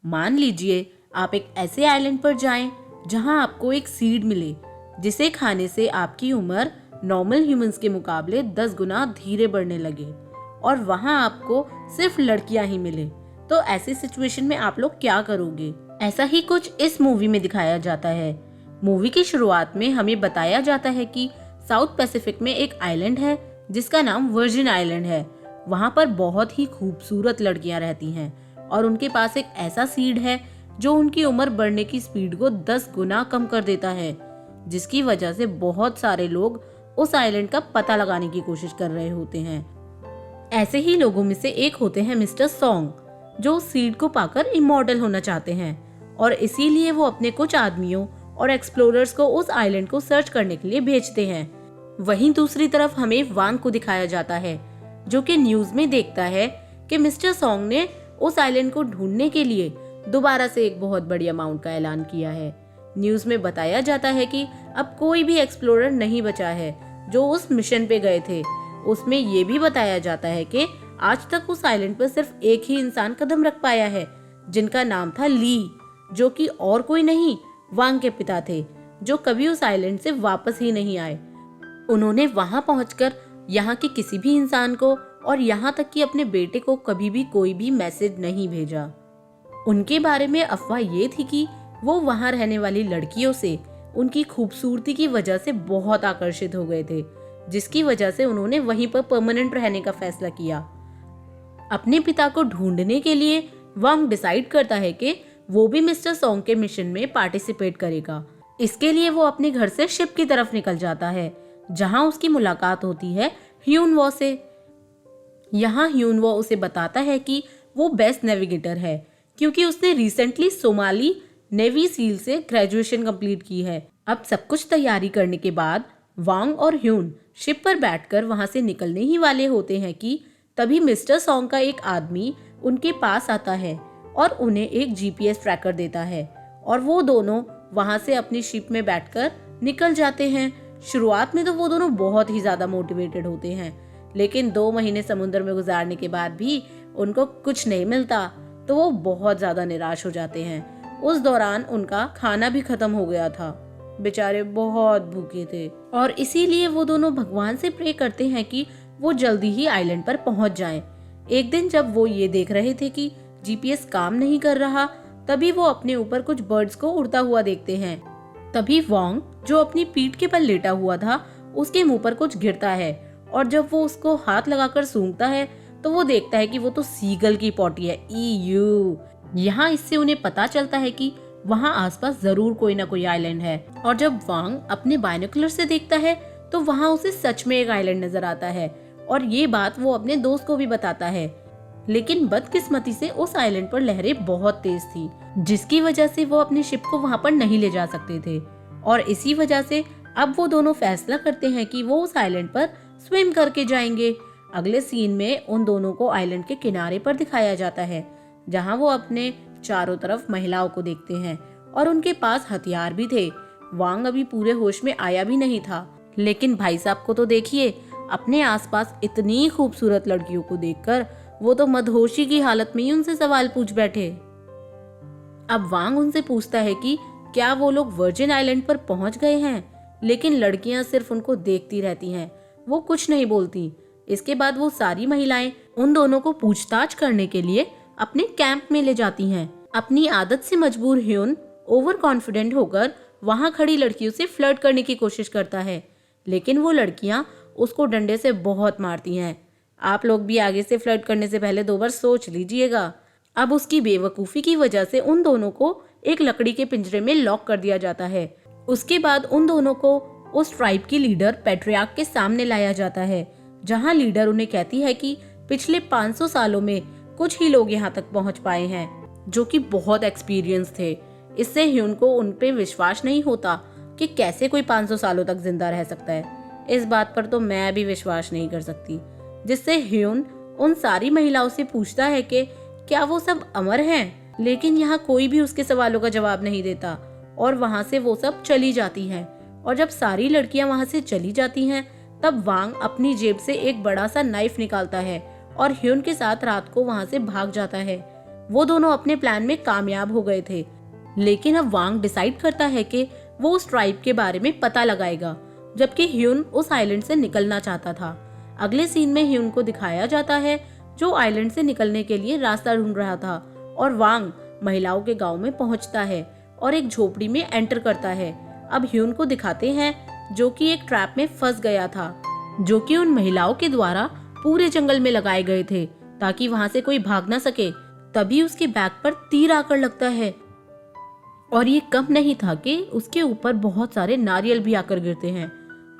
मान लीजिए आप एक ऐसे आइलैंड पर जाएं जहां आपको एक सीड मिले जिसे खाने से आपकी उम्र नॉर्मल ह्यूमंस के मुकाबले 10 गुना धीरे बढ़ने लगे और वहां आपको सिर्फ लड़कियां ही मिले, तो ऐसी सिचुएशन में आप लोग क्या करोगे? ऐसा ही कुछ इस मूवी में दिखाया जाता है। मूवी की शुरुआत में हमें बताया जाता है कि साउथ पैसिफिक में एक आइलैंड है जिसका नाम वर्जिन आइलैंड है। वहां पर बहुत ही खूबसूरत लड़कियां रहती हैं और उनके पास एक ऐसा सीड है जो उनकी उम्र बढ़ने की स्पीड को 10 गुना कम कर देता है, जिसकी वजह से बहुत सारे लोग उस आइलैंड का पता लगाने की कोशिश कर रहे होते हैं। ऐसे ही लोगों में से एक होते हैं मिस्टर सॉन्ग, जो उस सीड को पाकर इमॉर्टल होना चाहते हैं और इसीलिए वो अपने कुछ आदमियों और एक्सप्लोरर्स को उस आइलैंड को सर्च करने के लिए भेजते हैं। वहीं दूसरी तरफ हमें वांग को दिखाया जाता है, जो कि न्यूज में देखता है कि मिस्टर सॉन्ग ने उस आइलैंड को ढूंढने के लिए दोबारा से एक बहुत बड़ी अमाउंट का ऐलान किया है। न्यूज में बताया जाता है कि अब कोई भी एक्सप्लोरर नहीं बचा है जो उस मिशन पे गए थे। उसमें ये भी बताया जाता है कि आज तक उस आइलैंड पर सिर्फ एक ही इंसान कदम रख पाया है, जिनका नाम था ली, जो कि और कोई नहीं वांग के पिता थे, जो कभी उस आइलैंड से वापस ही नहीं आए। उन्होंने वहां पहुंचकर यहाँ के किसी भी इंसान को और यहाँ तक कि अपने बेटे को कभी भी कोई भी मैसेज नहीं भेजा। उनके बारे में अफवाह ये थी कि वो वहां रहने वाली लड़कियों से उनकी खूबसूरती की वजह से बहुत आकर्षित हो गए थे, जिसकी वजह से उन्होंने वहीं पर परमानेंट रहने का फैसला किया। अपने पिता को ढूंढने के लिए वांग डिसाइड करता है कि वो भी मिस्टर सॉन्ग के मिशन में पार्टिसिपेट करेगा। इसके लिए वो अपने घर से शिप की तरफ निकल जाता है, जहां उसकी मुलाकात होती है ह्यून वॉ से। यहाँ ह्यून वॉ उसे बताता है कि वो बेस्ट नेविगेटर है क्योंकि उसने रिसेंटली सोमाली नेवी सील से ग्रेजुएशन कंप्लीट की है। अब सब कुछ तैयारी करने के बाद वांग और ह्यून शिप पर बैठकर वहां से निकलने ही वाले होते हैं कि तभी मिस्टर सॉन्ग का एक आदमी उनके पास आता है और उन्हें एक जीपीएस ट्रैकर देता है और वो दोनों वहां से अपनी शिप में बैठकर निकल जाते हैं। शुरुआत में तो वो दोनों बहुत ही ज्यादा मोटिवेटेड होते हैं, लेकिन 2 महीने समुद्र में गुजारने के बाद भी उनको कुछ नहीं मिलता तो वो बहुत ज्यादा निराश हो जाते हैं। उस दौरान उनका खाना भी खत्म हो गया था, बेचारे बहुत भूखे थे और इसीलिए वो दोनों भगवान से प्रे करते हैं कि वो जल्दी ही आइलैंड पर पहुंच जाएं। एक दिन जब वो ये देख रहे थे कि जीपीएस काम नहीं कर रहा, तभी वो अपने ऊपर कुछ बर्ड्स को उड़ता हुआ देखते हैं। तभी वांग, जो अपनी पीठ के बल लेटा हुआ था, उसके मुंह पर कुछ गिरता है और जब वो उसको हाथ लगाकर सूंघता है तो वो देखता है कि वो तो सीगल की पॉटी है। ईयू। यहाँ इससे उन्हें पता चलता है कि वहाँ आसपास जरूर कोई ना कोई आइलैंड है और जब वांग अपने बाइनोकुलर से देखता है तो वहाँ उसे सच में एक आइलैंड नजर आता है और ये बात वो अपने दोस्त को भी बताता है। लेकिन बदकिस्मती से उस आइलैंड पर लहरें बहुत तेज थी, जिसकी वजह से वो अपनी शिप को वहाँ पर नहीं ले जा सकते थे और इसी वजह से अब वो दोनों फैसला करते हैं कि वो उस आइलैंड पर स्विम करके जाएंगे। अगले सीन में उन दोनों को आइलैंड के किनारे पर दिखाया जाता है, जहाँ वो अपने चारों तरफ महिलाओं को देखते हैं और उनके पास हथियार भी थे। वांग अभी पूरे होश में आया भी नहीं था, लेकिन भाई साहब को तो देखिए, अपने आसपास इतनी खूबसूरत लड़कियों को देखकर वो तो मदहोशी की हालत में ही उनसे सवाल पूछ बैठे। अब वांग उनसे पूछता है कि क्या वो लोग वर्जिन आइलैंड पर पहुंच गए हैं, लेकिन लड़कियां सिर्फ उनको देखती रहती हैं, वो कुछ नहीं बोलती। इसके बाद वो सारी महिलाएं उन दोनों को पूछताछ करने के लिए अपने कैंप में ले जाती हैं। अपनी आदत से मजबूर ह्यून ओवर कॉन्फिडेंट होकर वहां खड़ी लड़कियों से फ्लर्ट करने की कोशिश करता है, लेकिन वो लड़कियां उसको डंडे से बहुत मारती हैं। आप लोग भी आगे से फ्लर्ट करने से पहले 2 बार सोच लीजिएगा। अब उसकी बेवकूफ़ी की वजह से उन दोनों को एक लकड़ी के पिंजरे में लॉक कर दिया जाता है। उसके बाद उन दोनों को उस ट्राइब की लीडर पेट्रियार्क के सामने लाया जाता है, जहां लीडर उन्हें कहती है कि पिछले 500 सालों में कुछ ही लोग यहाँ तक पहुँच पाए हैं, जो कि बहुत एक्सपीरियंस थे। इससे ह्यून को उन पे विश्वास नहीं होता कि कैसे कोई 500 सालों तक जिंदा रह सकता है। इस बात पर तो मैं भी विश्वास नहीं कर सकती। जिससे ह्यून उन सारी महिलाओं से पूछता है कि क्या वो सब अमर हैं, लेकिन यहाँ कोई भी उसके सवालों का जवाब नहीं देता और वहाँ से वो सब चली जाती हैं। और जब सारी लड़कियां वहाँ से चली जाती हैं, तब वांग अपनी जेब से एक बड़ा सा नाइफ निकालता है और ह्यून के साथ रात को वहाँ से भाग जाता है। वो दोनों अपने प्लान में कामयाब हो गए थे। लेकिन अब वांग डिसाइड करता है कि वो उस ट्राइब के बारे में पता लगाएगा, जबकि ह्यून उस आइलैंड से निकलना चाहता था। अगले सीन में ह्यून को दिखाया जाता है जो आइलैंड से निकलने के लिए रास्ता ढूंढ रहा था, और वांग महिलाओं के गांव में पहुंचता है और एक झोपड़ी में एंटर करता है। अब ह्यून को दिखाते हैं जो कि एक ट्रैप में फंस गया था, जो कि उन महिलाओं के द्वारा पूरे जंगल में लगाए गए थे ताकि वहां से कोई भाग ना सके। तभी उसके बैग पर तीर आकर लगता है, और ये कम नहीं था कि उसके ऊपर बहुत सारे नारियल भी आकर गिरते हैं।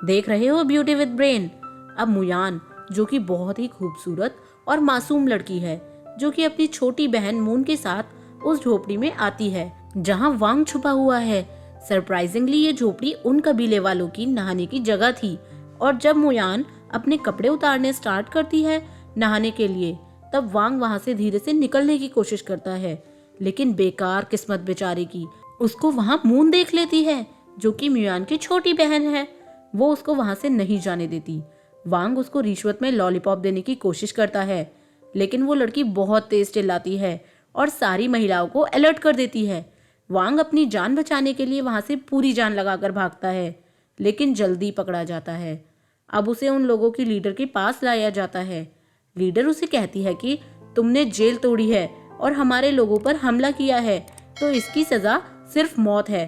देख रहे हो ब्यूटी विद ब्रेन। अब मुयान, जो कि बहुत ही खूबसूरत और मासूम लड़की है, जो कि अपनी छोटी बहन मून के साथ उस झोपड़ी में आती है जहां वांग छुपा हुआ है। सरप्राइजिंगली ये झोपड़ी उन कबीले वालों की नहाने की जगह थी, और जब मुयान अपने कपड़े उतारने स्टार्ट करती है नहाने के लिए, तब वांग वहां से धीरे से निकलने की कोशिश करता है। लेकिन बेकार किस्मत बेचारे की, उसको वहां मून देख लेती है, जो कि मुयान की छोटी बहन है। वो उसको वहां से नहीं जाने देती। वांग उसको रिश्वत में लॉलीपॉप देने की कोशिश करता है, लेकिन वो लड़की बहुत तेज चिल्लाती है और सारी महिलाओं को अलर्ट कर देती है। वांग अपनी जान बचाने के लिए वहां से पूरी जान लगाकर भागता है, लेकिन जल्दी पकड़ा जाता है। अब उसे उन लोगों की लीडर के पास लाया जाता है। लीडर उसे कहती है कि तुमने जेल तोड़ी है और हमारे लोगों पर हमला किया है, तो इसकी सजा सिर्फ मौत है।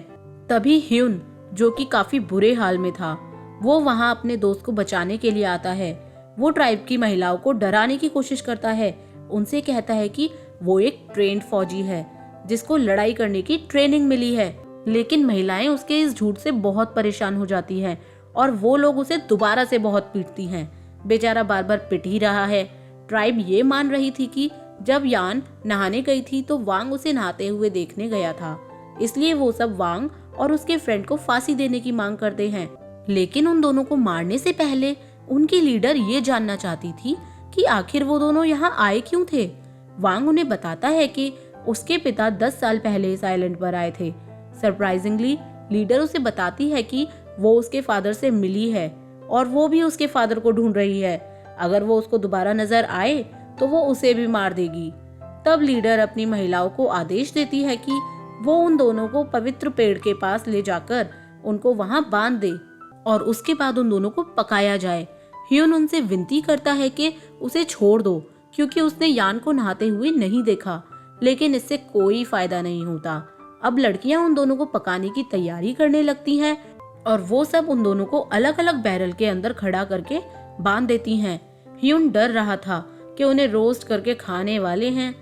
तभी ह्यून, जो कि काफी बुरे हाल में था, वो वहां अपने दोस्त को बचाने के लिए आता है। वो ट्राइब की महिलाओं को डराने की कोशिश करता है। उनसे कहता है कि वो एक ट्रेंड फौजी है जिसको लड़ाई करने की ट्रेनिंग मिली है। लेकिन महिलाएं उसके इस झूठ से बहुत परेशान हो जाती हैं और वो लोग उसे दोबारा से बहुत पीटती हैं। बेचारा बार बार पिट ही रहा है। ट्राइब ये मान रही थी कि जब यान नहाने गई थी तो वांग उसे नहाते हुए देखने गया था, इसलिए वो सब वांग और उसके फ्रेंड को फांसी देने की मांग करते हैं। लेकिन उन दोनों को मारने से पहले उनकी लीडर ये जानना चाहती थी कि आखिर वो दोनों यहाँ आए क्यों थे। वांग उन्हें बताता है कि उसके पिता 10 साल पहले इस आइलैंड पर आए थे। सरप्राइजिंगली लीडर उसे बताती है कि वो उसके फादर से मिली है और वो भी उसके फादर को ढूंढ रही है। अगर वो उसको दोबारा नजर आए तो वो उसे भी मार देगी। तब लीडर अपनी महिलाओं को आदेश देती है कि वो उन दोनों को पवित्र पेड़ के पास ले जाकर उनको वहां बांध दे और उसके बाद उन दोनों को पकाया जाए। ह्यून उनसे विनती करता है कि उसे छोड़ दो, क्योंकि उसने यान को नहाते हुए नहीं देखा। लेकिन इससे कोई फायदा नहीं होता। अब लड़कियां उन दोनों को पकाने की तैयारी करने लगती हैं और वो सब उन दोनों को अलग अलग बैरल के अंदर खड़ा करके बांध देती हैं। ह्यून डर रहा था कि उन्हें रोस्ट करके खाने वाले हैं,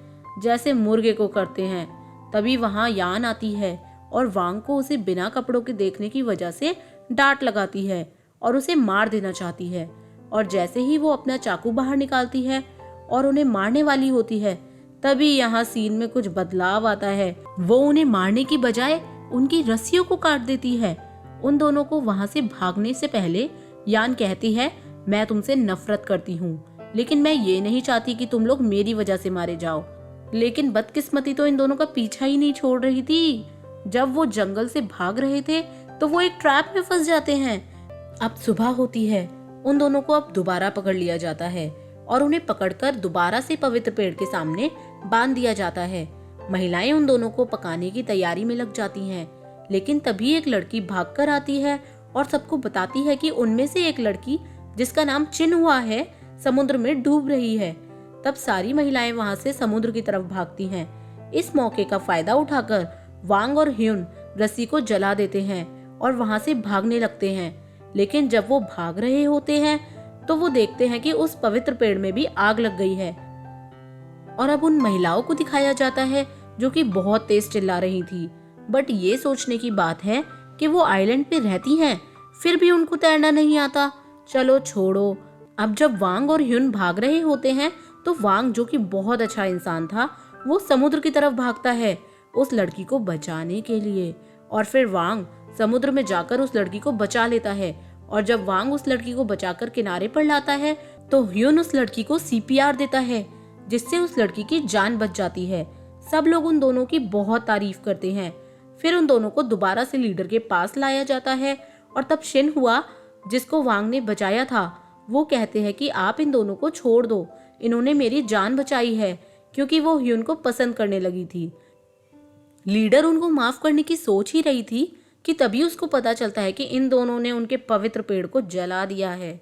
जैसे मुर्गे को करते हैं। तभी वहां यान आती है और वांग को उसे बिना कपड़ों के देखने की वजह से डांट लगाती है और उसे मार देना चाहती है। और जैसे ही वो अपना चाकू बाहर निकालती है और उन्हें मारने वाली होती है, तभी यहाँ सीन में कुछ बदलाव आता है। वो उन्हें मारने की बजाय उनकी रस्सियों को काट देती है। उन दोनों को वहां से भागने से पहले यान कहती है, मैं तुमसे नफरत करती हूँ, लेकिन मैं ये नहीं चाहती कि तुम लोग मेरी वजह से मारे जाओ। लेकिन बदकिस्मती तो इन दोनों का पीछा ही नहीं छोड़ रही थी। जब वो जंगल से भाग रहे थे तो वो एक ट्रैप में फंस जाते हैं। अब सुबह होती है। उन दोनों को अब दोबारा पकड़ लिया जाता है और उन्हें पकड़कर दोबारा से पवित्र पेड़ के सामने बांध दिया जाता है। महिलाएं उन दोनों को पकाने की तैयारी में लग जाती हैं, लेकिन तभी एक लड़की भागकर आती है और सबको बताती है कि उनमें से एक लड़की, जिसका नाम चिन्हुआ है, समुद्र में डूब रही है। तब सारी महिलाएं वहां से समुद्र की तरफ भागती हैं। इस मौके का फायदा उठाकर वांग और ह्यून रस्सी को जला देते हैं और वहां से भागने लगते हैं। लेकिन जब वो भाग रहे होते हैं तो वो देखते हैं कि उस पवित्र पेड़ में भी आग लग गई है। और अब उन महिलाओं को दिखाया जाता है जो कि बहुत तेज चिल्ला रही थी। बट ये सोचने की बात है कि वो आइलैंड पे रहती हैं, फिर भी उनको तैरना नहीं आता। चलो छोड़ो। अब जब वांग और ह्यून भाग रहे होते हैं तो वांग, जो कि बहुत अच्छा इंसान था, वो समुद्र की तरफ भागता है उस लड़की को बचाने के लिए। और फिर वांग समुद्र में जाकर उस लड़की को बचा लेता है। और जब वांग उस लड़की को बचाकर किनारे पर लाता है तो ह्यून उस लड़की को सीपीआर देता है, जिससे उस लड़की की जान बच जाती है। सब लोग उन दोनों की बहुत तारीफ करते हैं। फिर उन दोनों को दोबारा से लीडर के पास लाया जाता है और तब शिनहुआ, जिसको वांग ने बचाया था, वो कहते हैं कि आप इन दोनों को छोड़ दो, इन्होंने मेरी जान बचाई है, क्योंकि वो ह्यून को पसंद करने लगी थी। लीडर उनको माफ करने की सोच ही रही थी कि तभी उसको पता चलता है कि इन दोनों ने उनके पवित्र पेड़ को जला दिया है।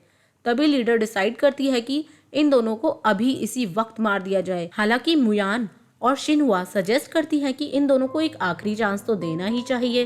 तभी लीडर डिसाइड करती है कि इन दोनों को अभी इसी वक्त मार दिया जाए। हालांकि मुयान और शिनहुआ सजेस्ट करती है कि इन दोनों को एक आखिरी चांस तो देना ही चाहिए।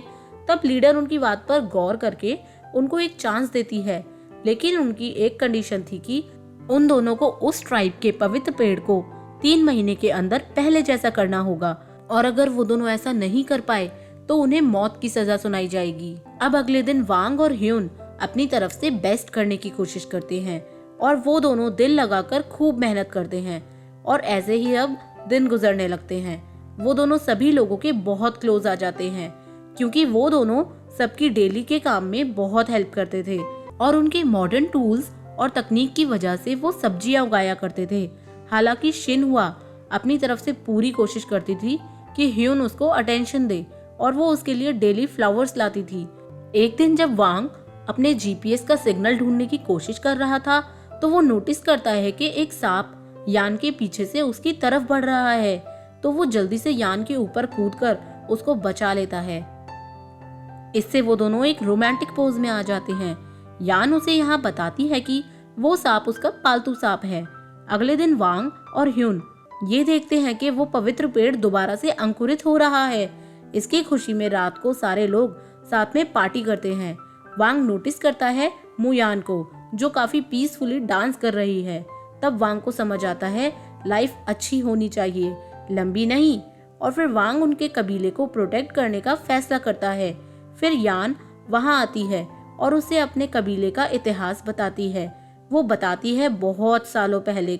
तब लीडर उनकी बात पर गौर करके उनको एक चांस देती है, लेकिन उनकी एक कंडीशन थी कि उन दोनों को उस ट्राइब के पवित्र पेड़ को 3 महीने के अंदर पहले जैसा करना होगा, और अगर वो दोनों ऐसा नहीं कर पाए तो उन्हें मौत की सजा सुनाई जाएगी। अब अगले दिन वांग और ह्यून अपनी तरफ से बेस्ट करने की कोशिश करते हैं और वो दोनों दिल लगाकर खूब मेहनत करते हैं, और ऐसे ही अब दिन गुजरने लगते हैं। वो दोनों सभी लोगों के बहुत क्लोज आ जाते हैं, क्योंकि वो दोनों सबकी डेली के काम में बहुत हेल्प करते थे और उनके मॉडर्न टूल्स और तकनीक की वजह से वो सब्जियां उगाया करते थे। हालांकि शिनहुआ अपनी तरफ से पूरी कोशिश करती थी कि ह्यून उसको अटेंशन दे और वो उसके लिए डेली फ्लावर्स लाती थी। एक दिन जब वांग अपने जीपीएस का सिग्नल ढूंढने की कोशिश कर रहा था तो वो नोटिस करता है कि एक सांप यान के पीछे से उसकी तरफ बढ़ रहा है। तो वो जल्दी से यान के ऊपर कूदकर उसको बचा लेता है। इससे वो दोनों एक रोमांटिक पोज में आ जाते हैं। यान उसे यहाँ बताती है कि वो सांप उसका पालतू सांप है। अगले दिन वांग और ह्यून ये देखते हैं कि वो पवित्र पेड़ दोबारा से अंकुरित हो रहा है। इसकी खुशी में रात को सारे लोग साथ में पार्टी करते हैं। वांग नोटिस करता है मुयान को, जो काफी पीसफुली डांस कर रही है। तब वांग को समझ आता है लाइफ अच्छी होनी चाहिए, लंबी नहीं, और फिर वांग उनके कबीले को प्रोटेक्ट करने का फैसला करता है। फिर यान वहां आती है और उसे अपने कबीले का इतिहास बताती है। वो बताती है बहुत सालों पहले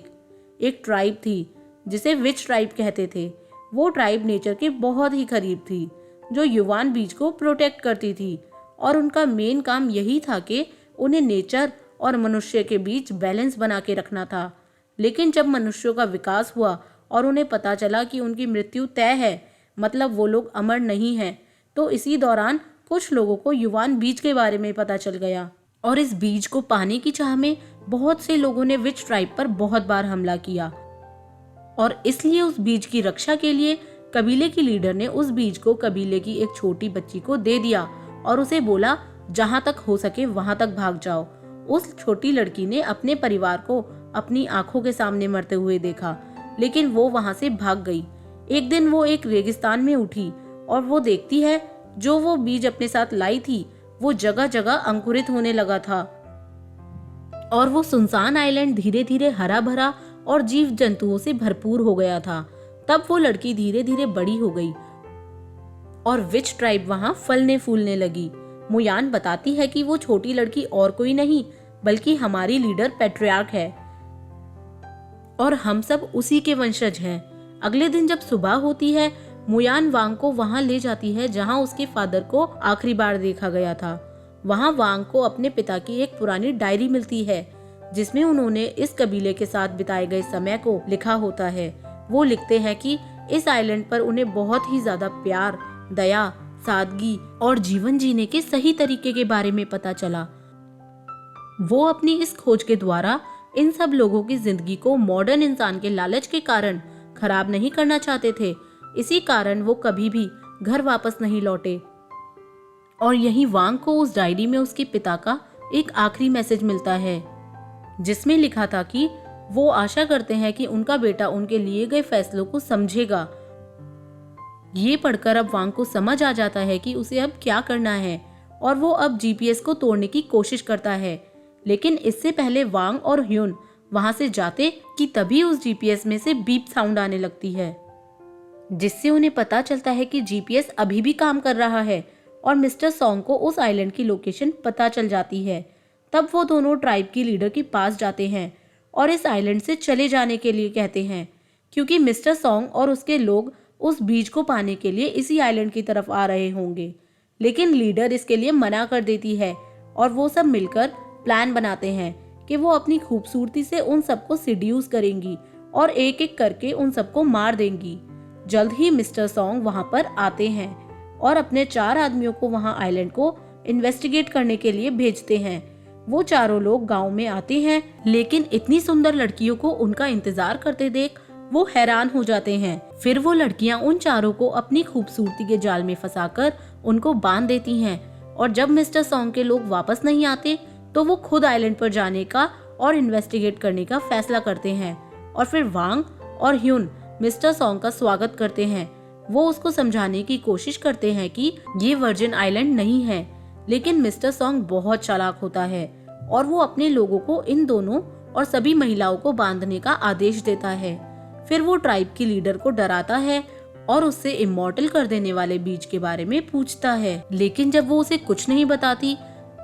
एक ट्राइब थी जिसे विच ट्राइब कहते थे। वो ट्राइब नेचर के बहुत ही करीब थी, जो युवान बीज को प्रोटेक्ट करती थी, और उनका मेन काम यही था कि उन्हें नेचर और मनुष्य के बीच बैलेंस बना के रखना था। लेकिन जब मनुष्यों का विकास हुआ और उन्हें पता चला कि उनकी मृत्यु तय है, मतलब वो लोग अमर नहीं हैं, तो इसी दौरान कुछ लोगों को युवान बीज के बारे में पता चल गया, और इस बीज को पाने की चाह में बहुत से लोगों ने विच ट्राइब पर बहुत बार हमला किया, और इसलिए उस बीज की रक्षा के लिए कबीले की लीडर ने उस बीज को कबीले की एक छोटी बच्ची को दे दिया और उसे बोला जहां तक हो सके वहां तक भाग जाओ। उस छोटी लड़की ने अपने परिवार को अपनी आंखों के सामने मरते हुए देखा, लेकिन वो वहां से भाग गई। एक दिन वो एक रेगिस्तान में उठी और वो देखती है जो वो बीज अपने साथ लाई थी वो जगह जगह अंकुरित होने लगा था, और वो सुनसान आइलैंड धीरे धीरे हरा भरा और जीव जंतुओं से भरपूर हो गया था। तब वो लड़की धीरे धीरे बड़ी हो गई और विच ट्राइब वहां फलने फूलने लगी। मुयान बताती है कि वो छोटी लड़की और कोई नहीं बल्कि हमारी लीडर पैट्रियार्क है और हम सब उसी के वंशज हैं। अगले दिन जब सुबह होती है, मुयान वांग को वहां ले जाती है जहां उसके फादर को आखिरी बार देखा गया था। वहां वांग को अपने पिता की एक पुरानी डायरी मिलती है जिसमें उन्होंने इस कबीले के साथ बिताए गए समय को लिखा होता है। वो लिखते हैं कि इस आइलैंड पर उन्हें बहुत ही ज्यादा प्यार, दया, सादगी और जीवन जीने के सही तरीके के बारे में पता चला। वो अपनी इस खोज के द्वारा इन सब लोगों की जिंदगी को मॉडर्न इंसान के लालच के कारण खराब नहीं करना चाहते थे। इसी कारण वो कभी भी घर वापस नहीं लौटे, और यही वांग को उस डायरी में उसके पिता का एक आखिरी मैसेज मिलता है जिसमें लिखा था कि वो आशा करते हैं कि उनका बेटा उनके लिए गए फैसलों को समझेगा। ये पढ़कर अब वांग को समझ आ जाता है कि उसे अब क्या करना है, और वो अब जीपीएस को तोड़ने की कोशिश करता है। लेकिन इससे पहले वांग और ह्यून वहां से जाते कि तभी उस जीपीएस में से बीप साउंड आने लगती है, जिससे उन्हें पता चलता है कि जीपीएस अभी भी काम कर रहा है और मिस्टर सॉन्ग को उस आइलैंड की लोकेशन पता चल जाती है। तब वो दोनों ट्राइब की लीडर के पास जाते हैं और इस आइलैंड से चले जाने के लिए कहते हैं, क्योंकि मिस्टर सॉन्ग और उसके लोग उस बीज को पाने के लिए इसी आइलैंड की तरफ आ रहे होंगे। लेकिन लीडर इसके लिए मना कर देती है और वो सब मिलकर प्लान बनाते हैं कि वो अपनी खूबसूरती से उन सबको सिड्यूस करेंगी और एक एक करके उन सबको मार देंगी। जल्द ही मिस्टर सॉन्ग वहां पर आते हैं और अपने 4 आदमियों को वहां आइलैंड को इन्वेस्टिगेट करने के लिए भेजते हैं। वो चारों लोग गांव में आते हैं, लेकिन इतनी सुंदर लड़कियों को उनका इंतजार करते देख वो हैरान हो जाते हैं। फिर वो लड़कियां उन चारों को अपनी खूबसूरती के जाल में फंसाकर उनको बांध देती हैं और जब मिस्टर सॉन्ग के लोग वापस नहीं आते तो वो खुद आइलैंड पर जाने का और इन्वेस्टिगेट करने का फैसला करते हैं। और फिर वांग और ह्यून मिस्टर सॉन्ग का स्वागत करते हैं। वो उसको समझाने की कोशिश करते हैं कि ये वर्जिन आइलैंड नहीं है, लेकिन मिस्टर सॉन्ग बहुत चालाक होता है और वो अपने लोगों को इन दोनों और सभी महिलाओं को बांधने का आदेश देता है। फिर वो ट्राइब की लीडर को डराता है और उससे इमॉर्टल कर देने वाले बीज के बारे में पूछता है, लेकिन जब वो उसे कुछ नहीं बताती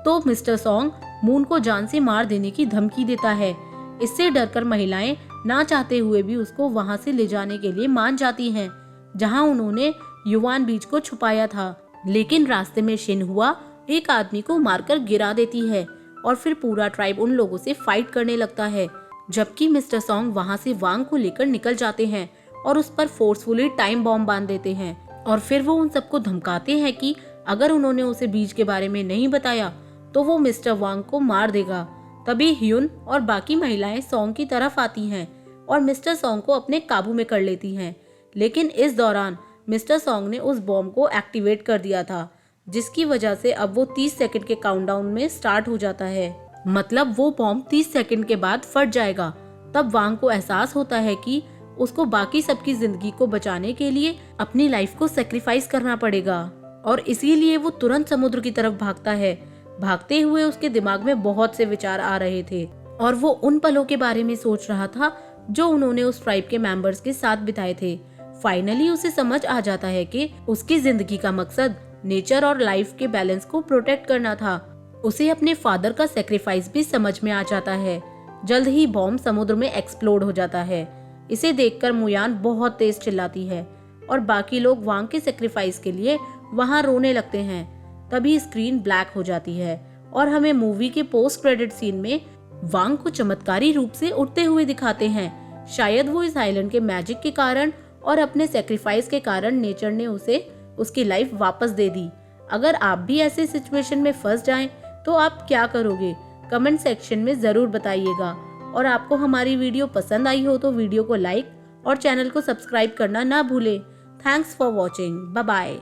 तो मिस्टर सॉन्ग मून को जान से मार देने की धमकी देता है। इससे डरकर महिलाएं ना चाहते हुए भी उसको वहां से ले जाने के लिए मान जाती हैं, जहां उन्होंने युवान बीज को छुपाया था। लेकिन रास्ते में शिनहुआ एक आदमी को मारकर गिरा देती है और फिर पूरा ट्राइब उन लोगों से फाइट करने लगता है, जबकि मिस्टर सॉन्ग वहां से वांग को लेकर निकल जाते हैं और उस पर फोर्सफुली टाइम बॉम्ब बांध देते हैं। और फिर वो उन सबको धमकाते हैं कि अगर उन्होंने उसे बीज के बारे में नहीं बताया तो वो मिस्टर वांग को मार देगा। तभी ह्यून और बाकी महिलाएं सॉन्ग की तरफ आती हैं और मिस्टर सॉन्ग को अपने काबू में कर लेती हैं। लेकिन इस दौरान मिस्टर सॉन्ग ने उस बॉम्ब को एक्टिवेट कर दिया था, जिसकी वजह से अब वो 30 सेकंड के काउंटडाउन में स्टार्ट हो जाता है। मतलब वो बॉम्ब 30 सेकंड के बाद फट जाएगा। तब वांग को एहसास होता है कि उसको बाकी सबकी जिंदगी को बचाने के लिए अपनी लाइफ को सेक्रीफाइस करना पड़ेगा और इसीलिए वो तुरंत समुद्र की तरफ भागता है। भागते हुए उसके दिमाग में बहुत से विचार आ रहे थे और वो उन पलों के बारे में सोच रहा था जो उन्होंने उस ट्राइब के मेंबर्स के साथ बिताए थे। फाइनली उसे समझ आ जाता है कि उसकी जिंदगी का मकसद नेचर और लाइफ के बैलेंस को प्रोटेक्ट करना था। उसे अपने फादर का सेक्रीफाइस भी समझ में आ जाता है। जल्द ही बॉम्ब समुद्र में एक्सप्लोड हो जाता है। इसे देखकर मुयान बहुत तेज चिल्लाती है और बाकी लोग वांग के सेक्रीफाइस के लिए वहां रोने लगते हैं। तभी स्क्रीन ब्लैक हो जाती है और हमें मूवी के पोस्ट क्रेडिट सीन में वांग को चमत्कारी रूप से उड़ते हुए दिखाते हैं। शायद वो इस आइलैंड के मैजिक के कारण और अपने सेक्रीफाइस के कारण नेचर ने उसे उसकी लाइफ वापस दे दी। अगर आप भी ऐसे सिचुएशन में फंस जाएं तो आप क्या करोगे? कमेंट सेक्शन में जरूर बताइएगा। और आपको हमारी वीडियो पसंद आई हो तो वीडियो को लाइक और चैनल को सब्सक्राइब करना ना भूलें। Thanks for watching. Bye bye.